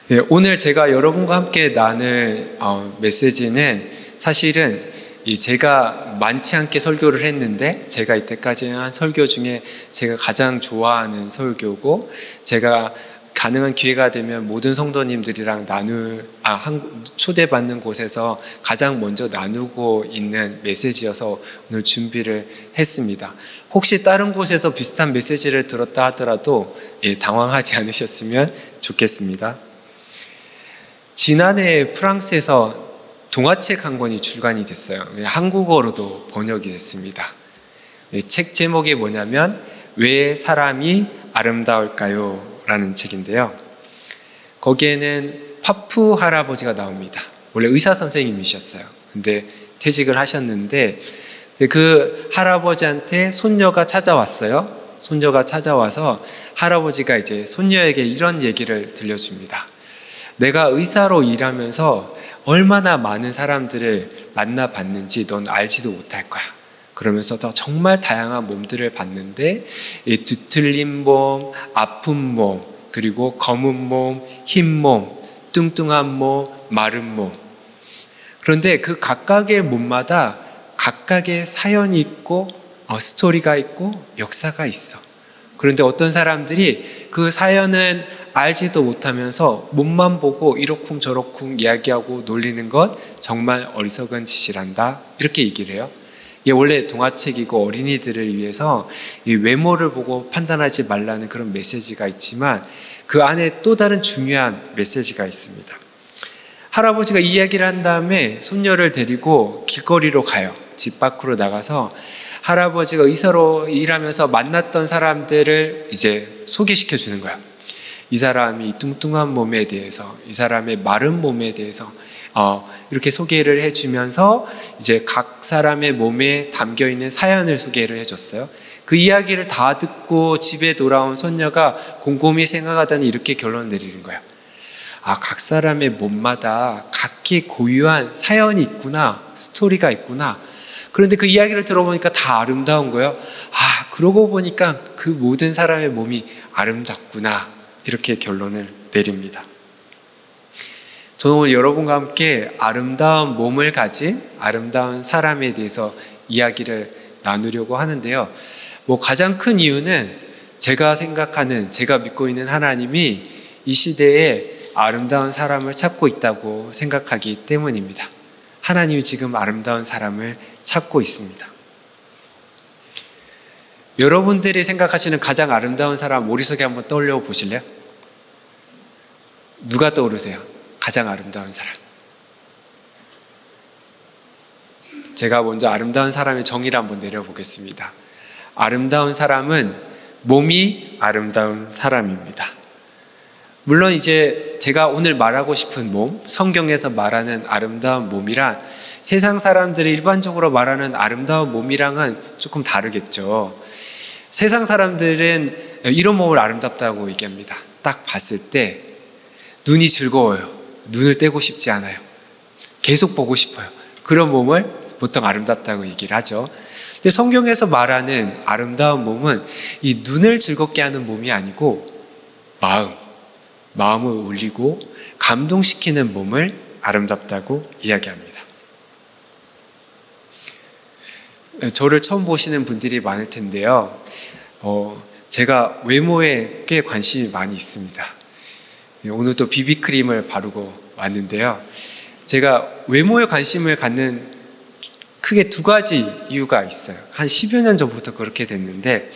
네, 오늘 제가 여러분과 함께 나눌 메시지는 사실은 제가 많지 않게 설교를 했는데 제가 이때까지 한 설교 중에 제가 가장 좋아하는 설교고, 제가 가능한 기회가 되면 모든 성도님들이랑 초대받는 곳에서 가장 먼저 나누고 있는 메시지여서 오늘 준비를 했습니다. 혹시 다른 곳에서 비슷한 메시지를 들었다 하더라도 당황하지 않으셨으면 좋겠습니다. 지난해 프랑스에서 동화책 한 권이 출간이 됐어요. 한국어로도 번역이 됐습니다. 책 제목이 뭐냐면 왜 사람이 아름다울까요? 라는 책인데요. 거기에는 파푸 할아버지가 나옵니다. 원래 의사 선생님이셨어요. 근데 퇴직을 하셨는데 그 할아버지한테 손녀가 찾아왔어요. 손녀가 찾아와서 할아버지가 이제 손녀에게 이런 얘기를 들려줍니다. 내가 의사로 일하면서 얼마나 많은 사람들을 만나봤는지 넌 알지도 못할 거야. 그러면서 정말 다양한 몸들을 봤는데 뒤틀린 몸, 아픈 몸, 그리고 검은 몸, 흰 몸, 뚱뚱한 몸, 마른 몸. 그런데 그 각각의 몸마다 각각의 사연이 있고 스토리가 있고 역사가 있어. 그런데 어떤 사람들이 그 사연은 알지도 못하면서 몸만 보고 이러쿵저러쿵 이야기하고 놀리는 것 정말 어리석은 짓이란다, 이렇게 얘기를 해요. 이게 원래 동화책이고 어린이들을 위해서 이 외모를 보고 판단하지 말라는 그런 메시지가 있지만 그 안에 또 다른 중요한 메시지가 있습니다. 할아버지가 이 이야기를 한 다음에 손녀를 데리고 길거리로 가요. 집 밖으로 나가서 할아버지가 의사로 일하면서 만났던 사람들을 이제 소개시켜 주는 거야. 이 사람이 뚱뚱한 몸에 대해서, 이 사람의 마른 몸에 대해서 이렇게 소개를 해주면서 이제 각 사람의 몸에 담겨 있는 사연을 소개를 해줬어요. 그 이야기를 다 듣고 집에 돌아온 손녀가 곰곰이 생각하더니 이렇게 결론을 내리는 거예요. 각 사람의 몸마다 각기 고유한 사연이 있구나, 스토리가 있구나. 그런데 그 이야기를 들어보니까 다 아름다운 거예요. 그러고 보니까 그 모든 사람의 몸이 아름답구나, 이렇게 결론을 내립니다. 저는 오늘 여러분과 함께 아름다운 몸을 가진 아름다운 사람에 대해서 이야기를 나누려고 하는데요. 가장 큰 이유는 제가 생각하는, 제가 믿고 있는 하나님이 이 시대에 아름다운 사람을 찾고 있다고 생각하기 때문입니다. 하나님이 지금 아름다운 사람을 찾고 있습니다. 여러분들이 생각하시는 가장 아름다운 사람 머릿속에 한번 떠올려 보실래요? 누가 떠오르세요? 가장 아름다운 사람. 제가 먼저 아름다운 사람의 정의를 한번 내려보겠습니다. 아름다운 사람은 몸이 아름다운 사람입니다. 물론 이제 제가 오늘 말하고 싶은 몸, 성경에서 말하는 아름다운 몸이란 세상 사람들이 일반적으로 말하는 아름다운 몸이랑은 조금 다르겠죠. 세상 사람들은 이런 몸을 아름답다고 얘기합니다. 딱 봤을 때 눈이 즐거워요. 눈을 떼고 싶지 않아요. 계속 보고 싶어요. 그런 몸을 보통 아름답다고 얘기를 하죠. 근데 성경에서 말하는 아름다운 몸은 이 눈을 즐겁게 하는 몸이 아니고 마음을 울리고 감동시키는 몸을 아름답다고 이야기합니다. 저를 처음 보시는 분들이 많을 텐데요. 제가 외모에 꽤 관심이 많이 있습니다. 오늘도 비비크림을 바르고 왔는데요. 제가 외모에 관심을 갖는 크게 두 가지 이유가 있어요. 한 10여 년 전부터 그렇게 됐는데,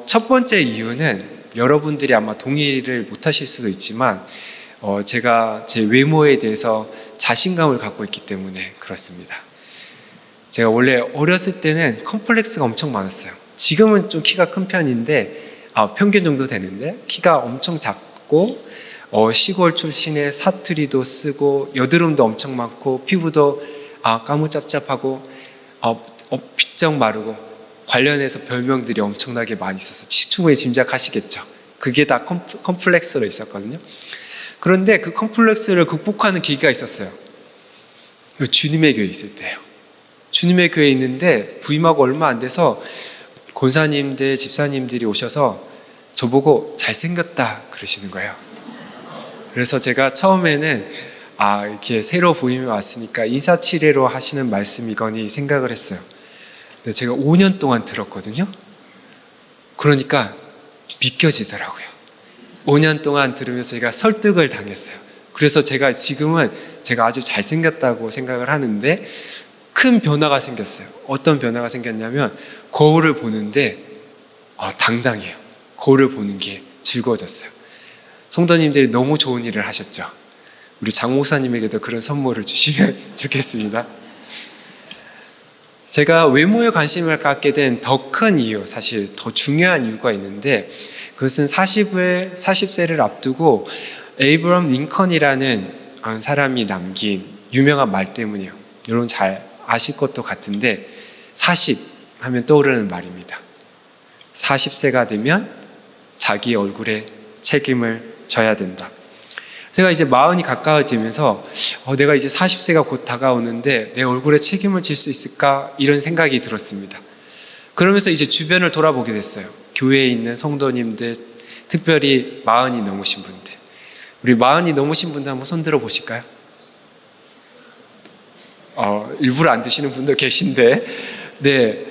첫 번째 이유는 여러분들이 아마 동의를 못하실 수도 있지만 제가 제 외모에 대해서 자신감을 갖고 있기 때문에 그렇습니다. 제가 원래 어렸을 때는 컴플렉스가 엄청 많았어요. 지금은 좀 키가 큰 편인데 평균 정도 되는데 키가 엄청 작고 시골 출신의 사투리도 쓰고 여드름도 엄청 많고 피부도 까무잡잡하고 비쩍 마르고 관련해서 별명들이 엄청나게 많이 있어서 충분히 짐작하시겠죠. 그게 다 컴플렉스로 있었거든요. 그런데 그 컴플렉스를 극복하는 계기가 있었어요. 주님의 교회에 있을 때예요. 주님의 교회에 있는데 부임하고 얼마 안 돼서 권사님들, 집사님들이 오셔서 저보고 잘생겼다 그러시는 거예요. 그래서 제가 처음에는 이렇게 새로 부임해 왔으니까 인사치레로 하시는 말씀이거니 생각을 했어요. 근데 제가 5년 동안 들었거든요. 그러니까 믿겨지더라고요. 5년 동안 들으면서 제가 설득을 당했어요. 그래서 제가 지금은 제가 아주 잘생겼다고 생각을 하는데 큰 변화가 생겼어요. 어떤 변화가 생겼냐면 거울을 보는데 당당해요. 거울을 보는 게 즐거워졌어요. 성도님들이 너무 좋은 일을 하셨죠. 우리 장 목사님에게도 그런 선물을 주시면 좋겠습니다. 제가 외모에 관심을 갖게 된 더 큰 이유, 사실 더 중요한 이유가 있는데 그것은 40세를 앞두고 에이브럼 링컨이라는 사람이 남긴 유명한 말 때문이에요. 여러분 잘 아실 것도 같은데 40 하면 떠오르는 말입니다. 40세가 되면 자기 얼굴에 책임을 져야 된다. 제가 이제 40이 가까워지면서 내가 이제 40세가 곧 다가오는데 내 얼굴에 책임을 질 수 있을까? 이런 생각이 들었습니다. 그러면서 이제 주변을 돌아보게 됐어요. 교회에 있는 성도님들, 특별히 40이 넘으신 분들. 우리 40이 넘으신 분들 한번 손 들어 보실까요? 일부러 안 드시는 분도 계신데, 네.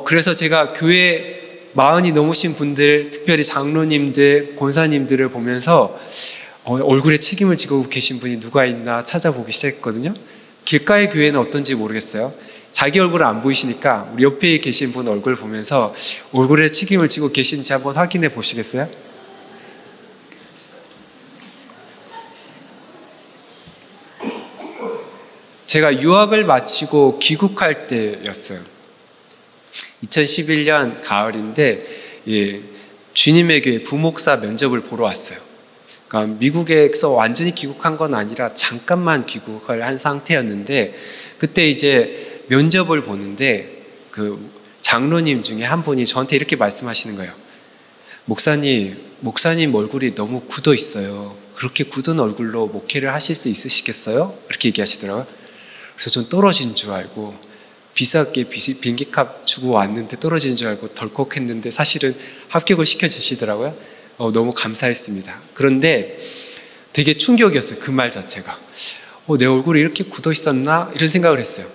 그래서 제가 교회 40이 넘으신 분들, 특별히 장로님들, 권사님들을 보면서 얼굴에 책임을 지고 계신 분이 누가 있나 찾아보기 시작했거든요. 길가의 교회는 어떤지 모르겠어요. 자기 얼굴은 안 보이시니까 우리 옆에 계신 분 얼굴 보면서 얼굴에 책임을 지고 계신지 한번 확인해 보시겠어요? 제가 유학을 마치고 귀국할 때였어요. 2011년 가을인데 주님의 교회 부목사 면접을 보러 왔어요. 그러니까 미국에서 완전히 귀국한 건 아니라 잠깐만 귀국을 한 상태였는데 그때 이제 면접을 보는데 그 장로님 중에 한 분이 저한테 이렇게 말씀하시는 거예요. 목사님 얼굴이 너무 굳어 있어요. 그렇게 굳은 얼굴로 목회를 하실 수 있으시겠어요? 이렇게 얘기하시더라고요. 그래서 전 떨어진 줄 알고 비싸게 비행기값 주고 왔는데 떨어진 줄 알고 덜컥했는데 사실은 합격을 시켜주시더라고요. 너무 감사했습니다. 그런데 되게 충격이었어요. 그 말 자체가. 내 얼굴이 이렇게 굳어 있었나? 이런 생각을 했어요.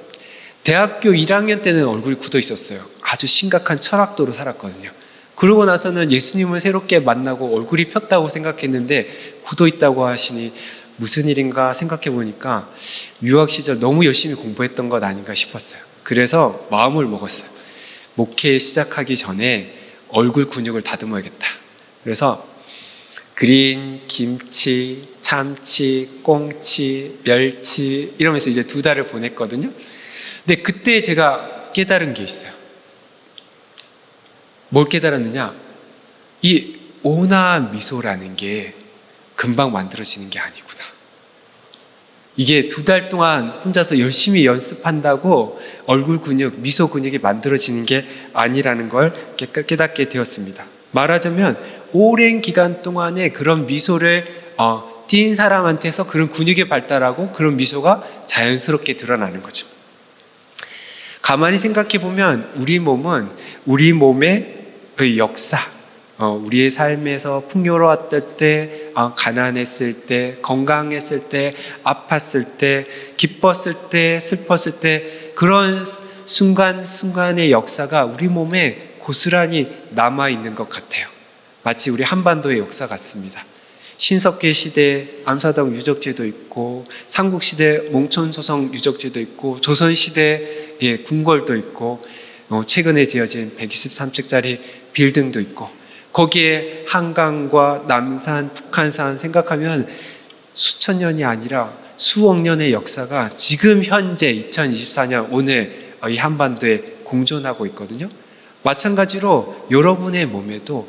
대학교 1학년 때는 얼굴이 굳어 있었어요. 아주 심각한 철학도로 살았거든요. 그러고 나서는 예수님을 새롭게 만나고 얼굴이 폈다고 생각했는데 굳어 있다고 하시니 무슨 일인가 생각해 보니까 유학 시절 너무 열심히 공부했던 것 아닌가 싶었어요. 그래서 마음을 먹었어요. 목회 시작하기 전에 얼굴 근육을 다듬어야겠다. 그래서 그린, 김치, 참치, 꽁치, 멸치 이러면서 이제 2달을 보냈거든요. 근데 그때 제가 깨달은 게 있어요. 뭘 깨달았느냐? 이 온화한 미소라는 게 금방 만들어지는 게 아니구나. 이게 2달 동안 혼자서 열심히 연습한다고 얼굴 근육, 미소 근육이 만들어지는 게 아니라는 걸 깨닫게 되었습니다. 말하자면 오랜 기간 동안에 그런 미소를 띈 사람한테서 그런 근육이 발달하고 그런 미소가 자연스럽게 드러나는 거죠. 가만히 생각해 보면 우리 몸은 우리 몸의 역사, 우리의 삶에서 풍요로웠을 때, 가난했을 때, 건강했을 때, 아팠을 때, 기뻤을 때, 슬펐을 때 그런 순간순간의 역사가 우리 몸에 고스란히 남아있는 것 같아요. 마치 우리 한반도의 역사 같습니다. 신석기 시대 암사당 유적지도 있고 삼국시대 몽촌소성 유적지도 있고 조선시대 궁궐도 있고 최근에 지어진 123층짜리 빌딩도 있고 거기에 한강과 남산, 북한산 생각하면 수천 년이 아니라 수억 년의 역사가 지금 현재 2024년 오늘 이 한반도에 공존하고 있거든요. 마찬가지로 여러분의 몸도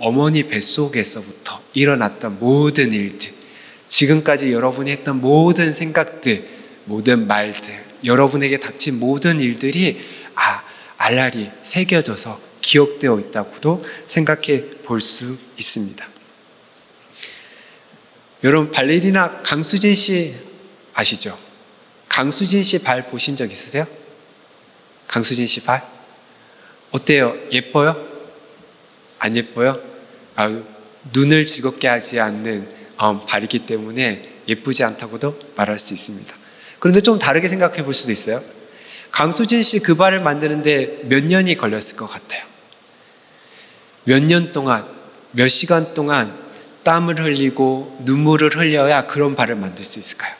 어머니 뱃속에서부터 일어났던 모든 일들, 지금까지 여러분이 했던 모든 생각들, 모든 말들, 여러분에게 닥친 모든 일들이 알알이 새겨져서 기억되어 있다고도 생각해 볼 수 있습니다. 여러분 발레리나 강수진 씨 아시죠? 강수진 씨 발 보신 적 있으세요? 강수진 씨 발? 어때요? 예뻐요? 안 예뻐요? 눈을 즐겁게 하지 않는 발이기 때문에 예쁘지 않다고도 말할 수 있습니다. 그런데 좀 다르게 생각해 볼 수도 있어요. 강수진 씨 그 발을 만드는데 몇 년이 걸렸을 것 같아요? 몇 년 동안, 몇 시간 동안 땀을 흘리고 눈물을 흘려야 그런 발을 만들 수 있을까요?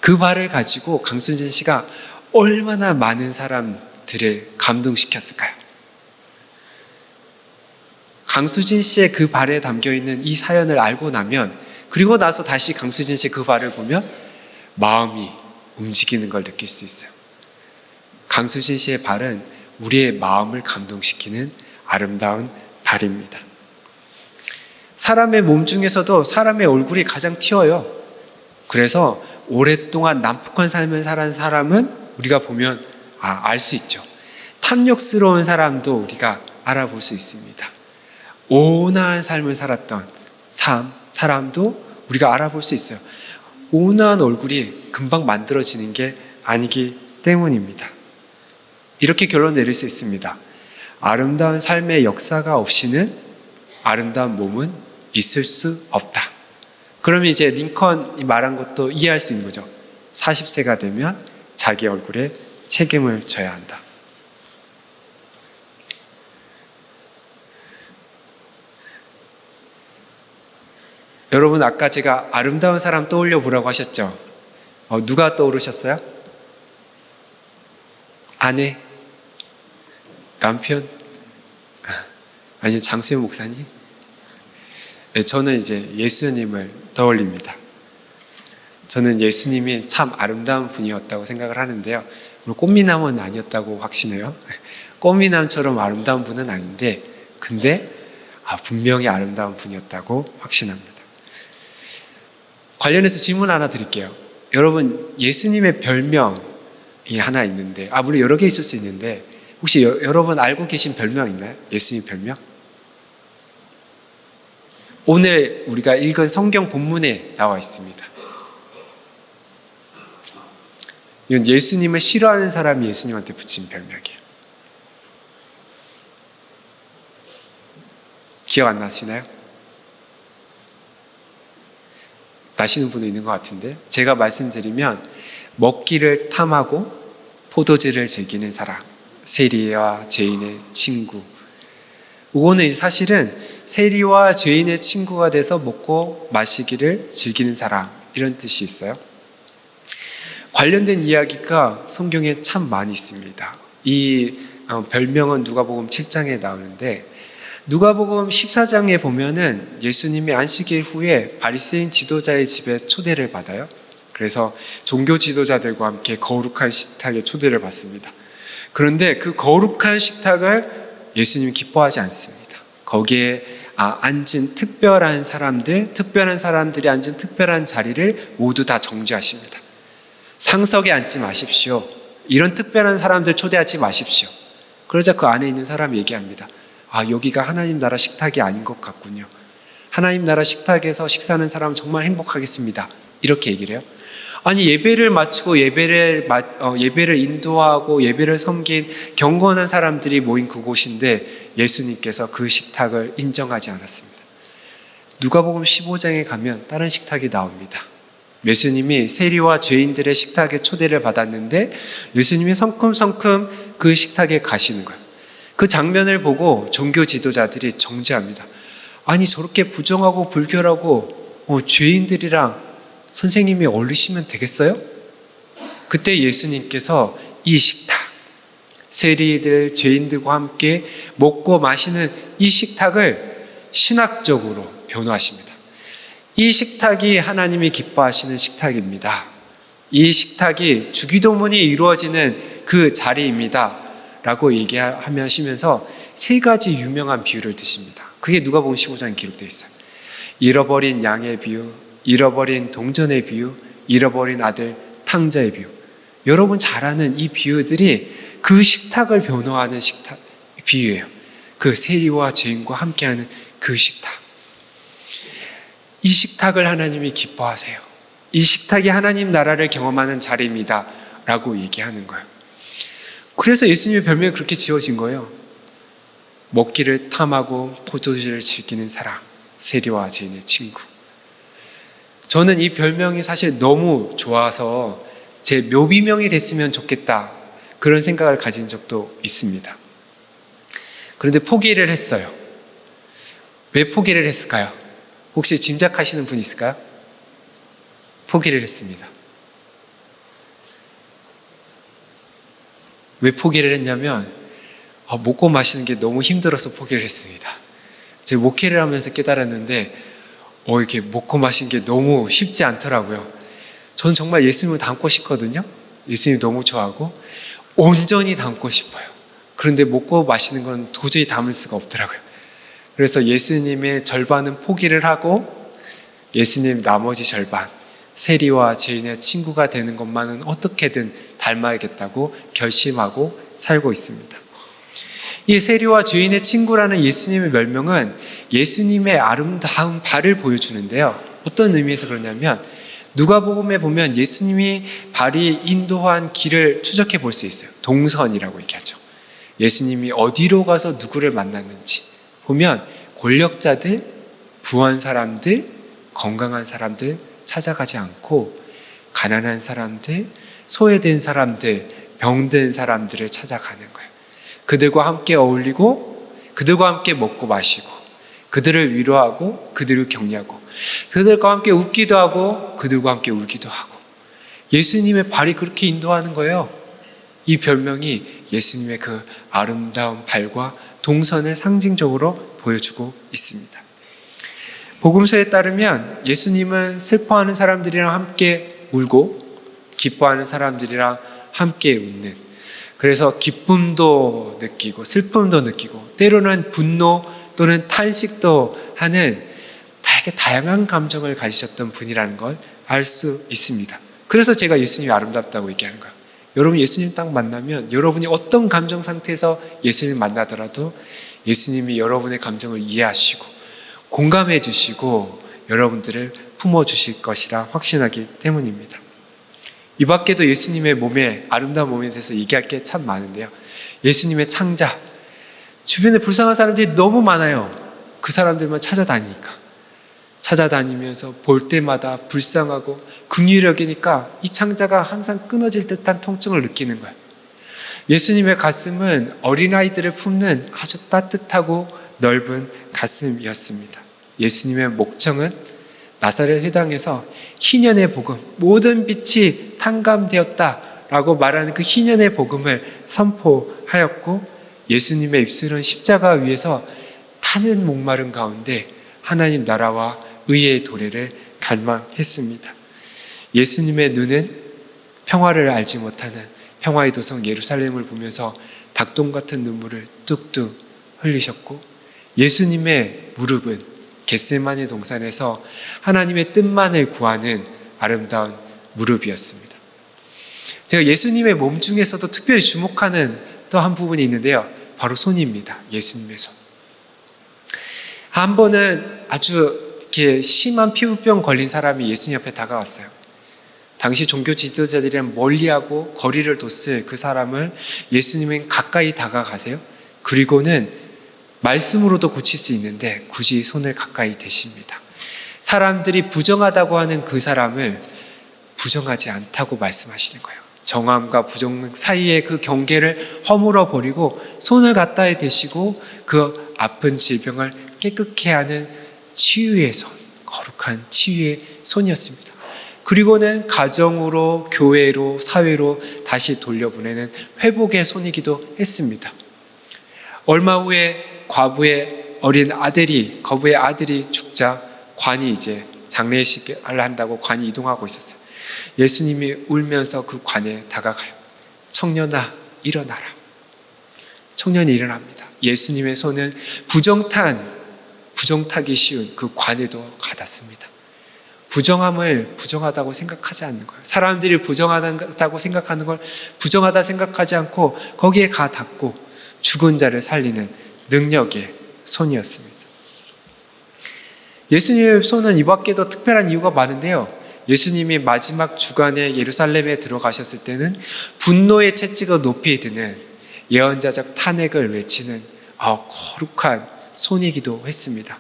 그 발을 가지고 강수진 씨가 얼마나 많은 사람들을 감동시켰을까요? 강수진 씨의 그 발에 담겨있는 이 사연을 알고 나면, 그리고 나서 다시 강수진 씨의 그 발을 보면 마음이 움직이는 걸 느낄 수 있어요. 강수진 씨의 발은 우리의 마음을 감동시키는 아름다운 발입니다. 사람의 몸 중에서도 사람의 얼굴이 가장 튀어요. 그래서 오랫동안 난폭한 삶을 살은 사람은 우리가 보면 알 수 있죠. 탐욕스러운 사람도 우리가 알아볼 수 있습니다. 온화한 삶을 살았던 사람도 우리가 알아볼 수 있어요. 온화한 얼굴이 금방 만들어지는 게 아니기 때문입니다. 이렇게 결론 내릴 수 있습니다. 아름다운 삶의 역사가 없이는 아름다운 몸은 있을 수 없다. 그러면 이제 링컨이 말한 것도 이해할 수 있는 거죠. 40세가 되면 자기 얼굴에 책임을 져야 한다. 여러분, 아까 제가 아름다운 사람 떠올려 보라고 하셨죠? 누가 떠오르셨어요? 아내? 남편? 아니요, 장수현 목사님? 네, 저는 이제 예수님을 떠올립니다. 저는 예수님이 참 아름다운 분이었다고 생각을 하는데요. 꽃미남은 아니었다고 확신해요. 꽃미남처럼 아름다운 분은 아닌데, 근데 분명히 아름다운 분이었다고 확신합니다. 관련해서 질문 하나 드릴게요. 여러분, 예수님의 별명이 하나 있는데, 물론 여러 개 있을 수 있는데, 혹시 여러분 알고 계신 별명 있나요? 예수님 별명? 오늘 우리가 읽은 성경 본문에 나와 있습니다. 이건 예수님을 싫어하는 사람이 예수님한테 붙인 별명이에요. 기억 안 나시나요? 나시는 분도 있는 것 같은데, 제가 말씀드리면 먹기를 탐하고 포도주를 즐기는 사람, 세리와 죄인의 친구. 이거는 사실은 세리와 죄인의 친구가 돼서 먹고 마시기를 즐기는 사람, 이런 뜻이 있어요. 관련된 이야기가 성경에 참 많이 있습니다. 이 별명은 누가복음 7장에 나오는데, 누가복음 14장에 보면은 예수님이 안식일 후에 바리새인 지도자의 집에 초대를 받아요. 그래서 종교 지도자들과 함께 거룩한 식탁에 초대를 받습니다. 그런데 그 거룩한 식탁을 예수님이 기뻐하지 않습니다. 거기에 앉은 특별한 사람들이 앉은 특별한 자리를 모두 다 정죄하십니다. 상석에 앉지 마십시오. 이런 특별한 사람들 초대하지 마십시오. 그러자 그 안에 있는 사람이 얘기합니다. 여기가 하나님 나라 식탁이 아닌 것 같군요. 하나님 나라 식탁에서 식사하는 사람은 정말 행복하겠습니다. 이렇게 얘기를 해요. 아니, 예배를 마치고 예배를 인도하고 예배를 섬긴 경건한 사람들이 모인 그곳인데 예수님께서 그 식탁을 인정하지 않았습니다. 누가복음 15장에 가면 다른 식탁이 나옵니다. 예수님이 세리와 죄인들의 식탁에 초대를 받았는데 예수님이 성큼성큼 그 식탁에 가시는 거예요. 그 장면을 보고 종교 지도자들이 정죄합니다. 아니, 저렇게 부정하고 불결하고 죄인들이랑 선생님이 어울리시면 되겠어요? 그때 예수님께서 이 식탁, 세리들, 죄인들과 함께 먹고 마시는 이 식탁을 신학적으로 변호하십니다. 이 식탁이 하나님이 기뻐하시는 식탁입니다. 이 식탁이 주기도문이 이루어지는 그 자리입니다. 라고 얘기하시면서 세 가지 유명한 비유를 드십니다. 그게 누가복음 15장에 기록되어 있어요. 잃어버린 양의 비유, 잃어버린 동전의 비유, 잃어버린 아들 탕자의 비유. 여러분 잘 아는 이 비유들이 그 식탁을 변호하는 비유예요. 그 세리와 죄인과 함께하는 그 식탁. 이 식탁을 하나님이 기뻐하세요. 이 식탁이 하나님 나라를 경험하는 자리입니다. 라고 얘기하는 거예요. 그래서 예수님의 별명이 그렇게 지어진 거예요. 먹기를 탐하고 포도주를 즐기는 사람, 세리와 죄인의 친구. 저는 이 별명이 사실 너무 좋아서 제 묘비명이 됐으면 좋겠다, 그런 생각을 가진 적도 있습니다. 그런데 포기를 했어요. 왜 포기를 했을까요? 혹시 짐작하시는 분 있을까요? 포기를 했습니다. 왜 포기를 했냐면 먹고 마시는 게 너무 힘들어서 포기를 했습니다. 제가 목회를 하면서 깨달았는데 이렇게 먹고 마시는 게 너무 쉽지 않더라고요. 저는 정말 예수님을 닮고 싶거든요. 예수님 너무 좋아하고 온전히 닮고 싶어요. 그런데 먹고 마시는 건 도저히 담을 수가 없더라고요. 그래서 예수님의 절반은 포기를 하고 예수님 나머지 절반, 세리와 죄인의 친구가 되는 것만은 어떻게든 닮아야겠다고 결심하고 살고 있습니다. 이 세리와 죄인의 친구라는 예수님의 별명은 예수님의 아름다운 발을 보여주는데요. 어떤 의미에서 그러냐면 누가복음에 보면 예수님이 발이 인도한 길을 추적해 볼 수 있어요. 동선이라고 얘기하죠. 예수님이 어디로 가서 누구를 만났는지 보면 권력자들, 부한 사람들, 건강한 사람들 찾아가지 않고 가난한 사람들, 소외된 사람들, 병든 사람들을 찾아가는 거예요. 그들과 함께 어울리고 그들과 함께 먹고 마시고 그들을 위로하고 그들을 격려하고 그들과 함께 웃기도 하고 그들과 함께 울기도 하고 예수님의 발이 그렇게 인도하는 거예요. 이 별명이 예수님의 그 아름다운 발과 동선을 상징적으로 보여주고 있습니다. 복음서에 따르면 예수님은 슬퍼하는 사람들이랑 함께 울고 기뻐하는 사람들이랑 함께 웃는, 그래서 기쁨도 느끼고 슬픔도 느끼고 때로는 분노 또는 탄식도 하는 되게 다양한 감정을 가지셨던 분이라는 걸 알 수 있습니다. 그래서 제가 예수님이 아름답다고 얘기하는 거예요. 여러분 예수님 딱 만나면 여러분이 어떤 감정 상태에서 예수님 만나더라도 예수님이 여러분의 감정을 이해하시고 공감해 주시고 여러분들을 품어주실 것이라 확신하기 때문입니다. 이 밖에도 예수님의 몸에, 아름다운 몸에 대해서 얘기할 게 참 많은데요. 예수님의 창자, 주변에 불쌍한 사람들이 너무 많아요. 그 사람들만 찾아다니면서 볼 때마다 불쌍하고 긍휼히 여기니까 이 창자가 항상 끊어질 듯한 통증을 느끼는 거예요. 예수님의 가슴은 어린아이들을 품는 아주 따뜻하고 넓은 가슴이었습니다. 예수님의 목청은 나사렛 회당에서 희년의 복음, 모든 빛이 탕감되었다라고 말하는 그 희년의 복음을 선포하였고 예수님의 입술은 십자가 위에서 타는 목마름 가운데 하나님 나라와 의의 도래를 갈망했습니다. 예수님의 눈은 평화를 알지 못하는 평화의 도성 예루살렘을 보면서 닭똥 같은 눈물을 뚝뚝 흘리셨고 예수님의 무릎은 겟세마네 동산에서 하나님의 뜻만을 구하는 아름다운 무릎이었습니다. 제가 예수님의 몸 중에서도 특별히 주목하는 또 한 부분이 있는데요. 바로 손입니다. 예수님의 손. 한 번은 아주 이렇게 심한 피부병 걸린 사람이 예수님 앞에 다가왔어요. 당시 종교 지도자들이랑 멀리하고 거리를 뒀을 그 사람을 예수님은 가까이 다가가세요. 그리고는 말씀으로도 고칠 수 있는데 굳이 손을 가까이 대십니다. 사람들이 부정하다고 하는 그 사람을 부정하지 않다고 말씀하시는 거예요. 정함과 부정 사이의 그 경계를 허물어 버리고 손을 갖다 대시고 그 아픈 질병을 깨끗게 하는 치유의 손, 거룩한 치유의 손이었습니다. 그리고는 가정으로, 교회로, 사회로 다시 돌려보내는 회복의 손이기도 했습니다. 얼마 후에 과부의 거부의 아들이 죽자 관이 이제 장례식을 한다고 관이 이동하고 있었어요. 예수님이 울면서 그 관에 다가가요. 청년아, 일어나라. 청년이 일어납니다. 예수님의 손은 부정타기 쉬운 그 관에도 가닿습니다. 부정함을 부정하다고 생각하지 않는 거예요. 사람들이 부정하다고 생각하는 걸 부정하다 생각하지 않고 거기에 가닿고 죽은 자를 살리는 능력의 손이었습니다. 예수님의 손은 이 밖에도 특별한 이유가 많은데요. 예수님이 마지막 주간에 예루살렘에 들어가셨을 때는 분노의 채찍을 높이 드는 예언자적 탄핵을 외치는 거룩한 손이기도 했습니다.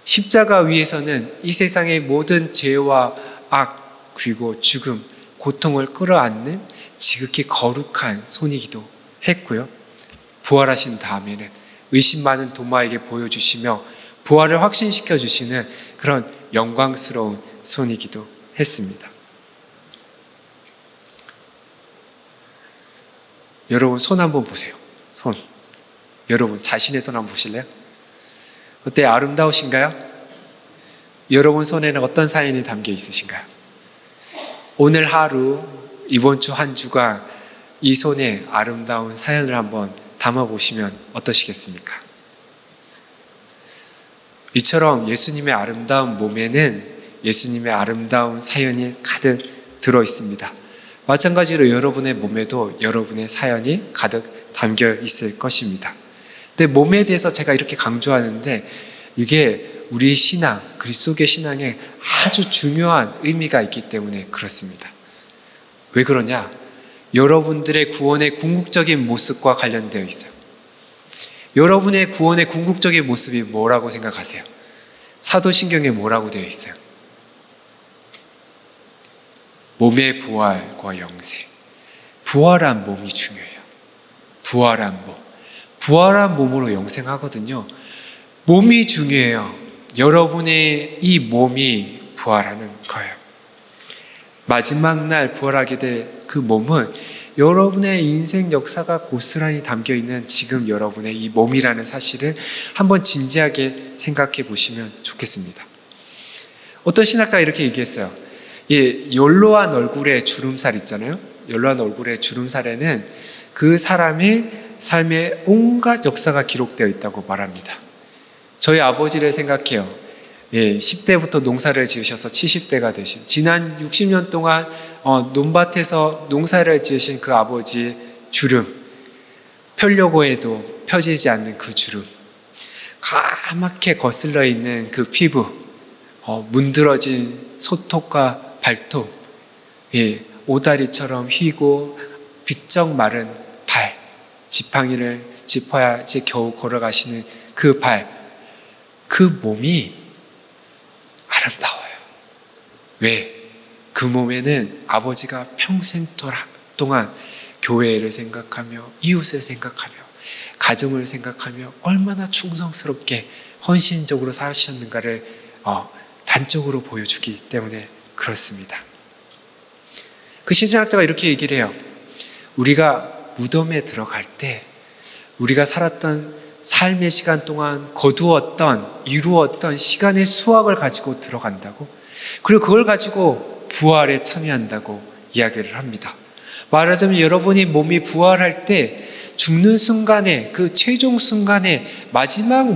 십자가 위에서는 이 세상의 모든 죄와 악 그리고 죽음, 고통을 끌어안는 지극히 거룩한 손이기도 했고요. 부활하신 다음에는 의심 많은 도마에게 보여주시며 부활을 확신시켜 주시는 그런 영광스러운 손이기도 했습니다. 여러분 손 한번 보세요. 손. 여러분 자신의 손 한번 보실래요? 어때요? 아름다우신가요? 여러분 손에는 어떤 사연이 담겨 있으신가요? 오늘 하루, 이번 주 한 주간 이 손에 아름다운 사연을 한번 담아보시면 어떠시겠습니까? 이처럼 예수님의 아름다운 몸에는 예수님의 아름다운 사연이 가득 들어 있습니다. 마찬가지로 여러분의 몸에도 여러분의 사연이 가득 담겨 있을 것입니다. 근데 몸에 대해서 제가 이렇게 강조하는데 이게 우리 신앙, 그리스도의 신앙에 아주 중요한 의미가 있기 때문에 그렇습니다. 왜 그러냐? 여러분들의 구원의 궁극적인 모습과 관련되어 있어요. 여러분의 구원의 궁극적인 모습이 뭐라고 생각하세요? 사도신경에 뭐라고 되어 있어요? 몸의 부활과 영생. 부활한 몸이 중요해요. 부활한 몸. 부활한 몸으로 영생하거든요. 몸이 중요해요. 여러분의 이 몸이 부활하는 거예요. 마지막 날 부활하게 될 그 몸은 여러분의 인생 역사가 고스란히 담겨있는 지금 여러분의 이 몸이라는 사실을 한번 진지하게 생각해 보시면 좋겠습니다. 어떤 신학자가 이렇게 얘기했어요. 연로한 얼굴에 주름살 있잖아요. 연로한 얼굴에 주름살에는 그 사람의 삶의 온갖 역사가 기록되어 있다고 말합니다. 저희 아버지를 생각해요. 10대부터 농사를 지으셔서 70대가 되신, 지난 60년 동안 논밭에서 농사를 지으신 그 아버지의 주름, 펴려고 해도 펴지지 않는 그 주름, 까맣게 거슬러 있는 그 피부, 문드러진 손톱과 발톱, 오다리처럼 휘고 비쩍 마른 발, 지팡이를 짚어야지 겨우 걸어가시는 그 발, 그 몸이 아름다워요. 왜? 그 몸에는 아버지가 평생 동안 교회를 생각하며 이웃을 생각하며 가정을 생각하며 얼마나 충성스럽게 헌신적으로 사셨는가를 단적으로 보여주기 때문에 그렇습니다. 그 신신학자가 이렇게 얘기를 해요. 우리가 무덤에 들어갈 때 우리가 살았던 삶의 시간 동안 거두었던, 이루었던 시간의 수확을 가지고 들어간다고, 그리고 그걸 가지고 부활에 참여한다고 이야기를 합니다. 말하자면 여러분이 몸이 부활할 때 죽는 순간에, 그 최종 순간에 마지막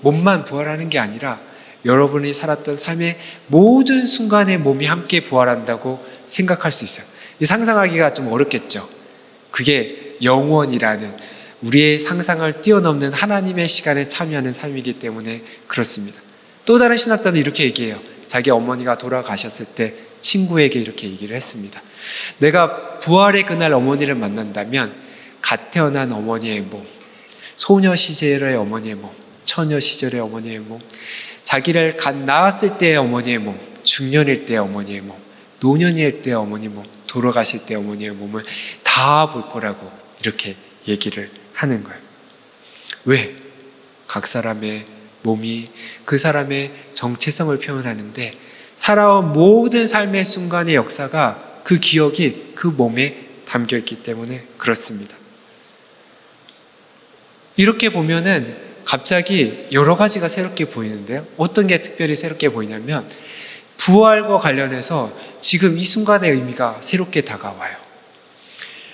몸만 부활하는 게 아니라 여러분이 살았던 삶의 모든 순간에 몸이 함께 부활한다고 생각할 수 있어요. 상상하기가 좀 어렵겠죠. 그게 영원이라는 우리의 상상을 뛰어넘는 하나님의 시간에 참여하는 삶이기 때문에 그렇습니다. 또 다른 신학자는 이렇게 얘기해요. 자기 어머니가 돌아가셨을 때 친구에게 이렇게 얘기를 했습니다. 내가 부활의 그날 어머니를 만난다면 갓 태어난 어머니의 몸, 소녀 시절의 어머니의 몸, 처녀 시절의 어머니의 몸, 자기를 갓 낳았을 때의 어머니의 몸, 중년일 때의 어머니의 몸, 노년일 때의 어머니의 몸, 돌아가실 때의 어머니의 몸을 다 볼 거라고 이렇게 얘기를 하는 거예요. 왜? 각 사람의 몸이 그 사람의 정체성을 표현하는데 살아온 모든 삶의 순간의 역사가, 그 기억이 그 몸에 담겨있기 때문에 그렇습니다. 이렇게 보면은 갑자기 여러 가지가 새롭게 보이는데요. 어떤 게 특별히 새롭게 보이냐면 부활과 관련해서 지금 이 순간의 의미가 새롭게 다가와요.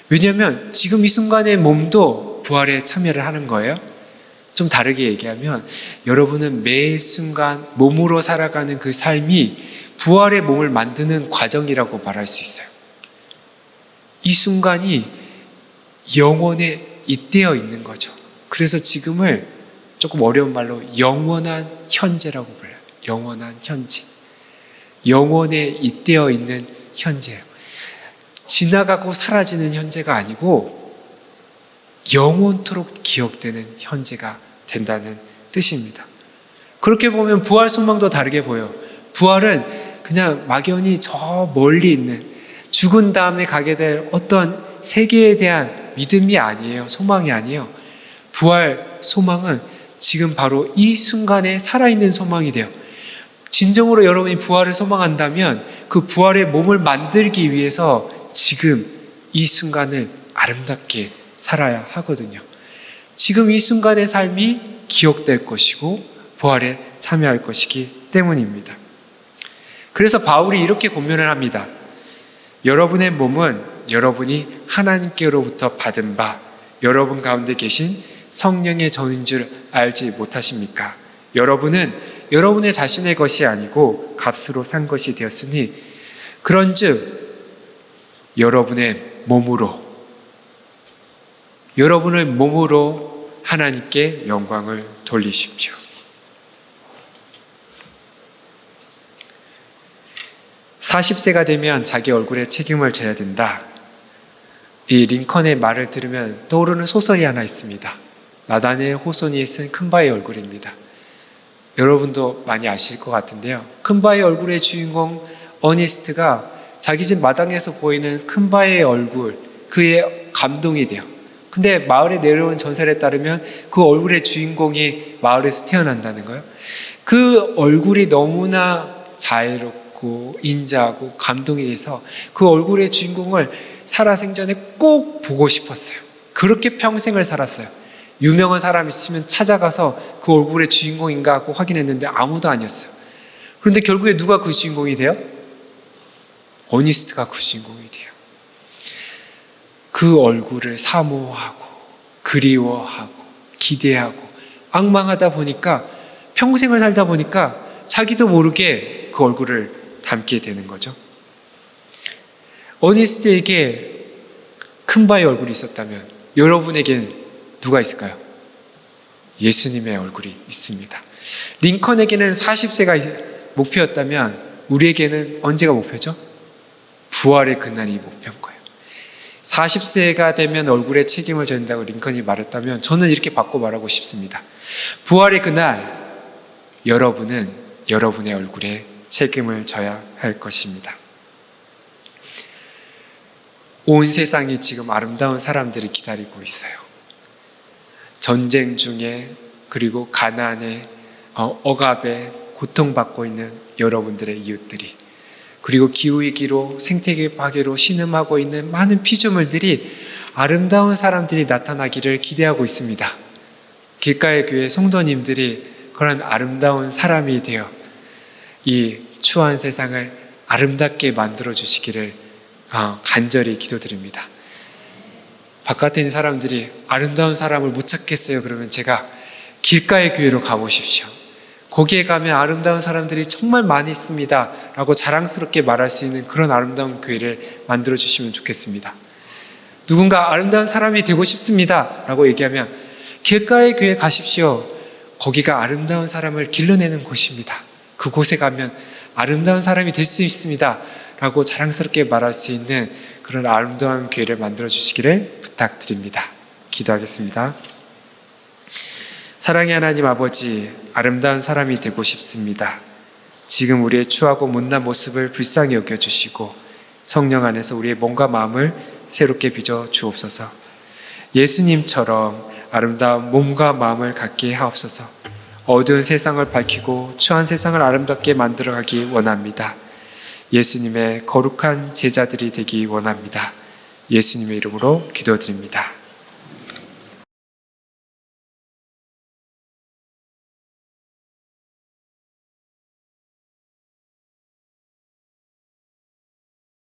왜냐하면 지금 이 순간의 몸도 부활에 참여를 하는 거예요. 좀 다르게 얘기하면 여러분은 매 순간 몸으로 살아가는 그 삶이 부활의 몸을 만드는 과정이라고 말할 수 있어요. 이 순간이 영원에 잇대어 있는 거죠. 그래서 지금을 조금 어려운 말로 영원한 현재라고 불러요. 영원한 현재. 영원에 잇대어 있는 현재. 지나가고 사라지는 현재가 아니고 영원토록 기억되는 현재가 된다는 뜻입니다. 그렇게 보면 부활 소망도 다르게 보여요. 부활은 그냥 막연히 저 멀리 있는 죽은 다음에 가게 될 어떤 세계에 대한 믿음이 아니에요. 소망이 아니에요. 부활 소망은 지금 바로 이 순간에 살아있는 소망이 돼요. 진정으로 여러분이 부활을 소망한다면 그 부활의 몸을 만들기 위해서 지금 이 순간을 아름답게 살아야 하거든요. 지금 이 순간의 삶이 기억될 것이고 부활에 참여할 것이기 때문입니다. 그래서 바울이 이렇게 권면을 합니다. 여러분의 몸은 여러분이 하나님께로부터 받은 바 여러분 가운데 계신 성령의 전인 줄 알지 못하십니까? 여러분은 여러분의 자신의 것이 아니고 값으로 산 것이 되었으니 그런즉 여러분의 몸으로 하나님께 영광을 돌리십시오. (40세가) 되면 자기 얼굴에 책임을 져야 된다. 이 링컨의 말을 들으면 떠오르는 소설이 하나 있습니다. 나다니엘 호손이 쓴 큰바의 얼굴입니다. 여러분도 많이 아실 것 같은데요. 큰바의 얼굴의 주인공 어니스트가 자기 집 마당에서 보이는 큰바의 얼굴, 그의 감동이 돼요. 근데 마을에 내려온 전설에 따르면 그 얼굴의 주인공이 마을에서 태어난다는 거예요. 그 얼굴이 너무나 자애롭고 인자하고 감동이 돼서 그 얼굴의 주인공을 살아생전에 꼭 보고 싶었어요. 그렇게 평생을 살았어요. 유명한 사람 있으면 찾아가서 그 얼굴의 주인공인가 하고 확인했는데 아무도 아니었어요. 그런데 결국에 누가 그 주인공이 돼요? 어니스트가 그 주인공이 돼요. 그 얼굴을 사모하고 그리워하고 기대하고 앙망하다 보니까 평생을 살다 보니까 자기도 모르게 그 얼굴을 닮게 되는 거죠. 어니스트에게 큰바의 얼굴이 있었다면 여러분에겐 누가 있을까요? 예수님의 얼굴이 있습니다. 링컨에게는 40세가 목표였다면 우리에게는 언제가 목표죠? 부활의 그날이 목표인 거예요. 40세가 되면 얼굴에 책임을 져야 된다고 링컨이 말했다면 저는 이렇게 바꿔 말하고 싶습니다. 부활의 그날 여러분은 여러분의 얼굴에 책임을 져야 할 것입니다. 온 세상이 지금 아름다운 사람들이 기다리고 있어요. 전쟁 중에 그리고 가난에 억압에 고통받고 있는 여러분들의 이웃들이 그리고 기후위기로 생태계 파괴로 신음하고 있는 많은 피조물들이 아름다운 사람들이 나타나기를 기대하고 있습니다. 길가의 교회 성도님들이 그런 아름다운 사람이 되어 이 추한 세상을 아름답게 만들어 주시기를 간절히 기도드립니다. 바깥에 있는 사람들이 아름다운 사람을 못 찾겠어요. 그러면 제가 길가의 교회로 가보십시오. 거기에 가면 아름다운 사람들이 정말 많이 있습니다 라고 자랑스럽게 말할 수 있는 그런 아름다운 교회를 만들어 주시면 좋겠습니다. 누군가 아름다운 사람이 되고 싶습니다 라고 얘기하면 길가의 교회 가십시오. 거기가 아름다운 사람을 길러내는 곳입니다. 그곳에 가면 아름다운 사람이 될 수 있습니다 라고 자랑스럽게 말할 수 있는 그런 아름다운 교회를 만들어 주시기를 부탁드립니다. 기도하겠습니다. 사랑의 하나님 아버지, 아름다운 사람이 되고 싶습니다. 지금 우리의 추하고 못난 모습을 불쌍히 여겨주시고 성령 안에서 우리의 몸과 마음을 새롭게 빚어 주옵소서. 예수님처럼 아름다운 몸과 마음을 갖게 하옵소서. 어두운 세상을 밝히고 추한 세상을 아름답게 만들어가기 원합니다. 예수님의 거룩한 제자들이 되기 원합니다. 예수님의 이름으로 기도드립니다.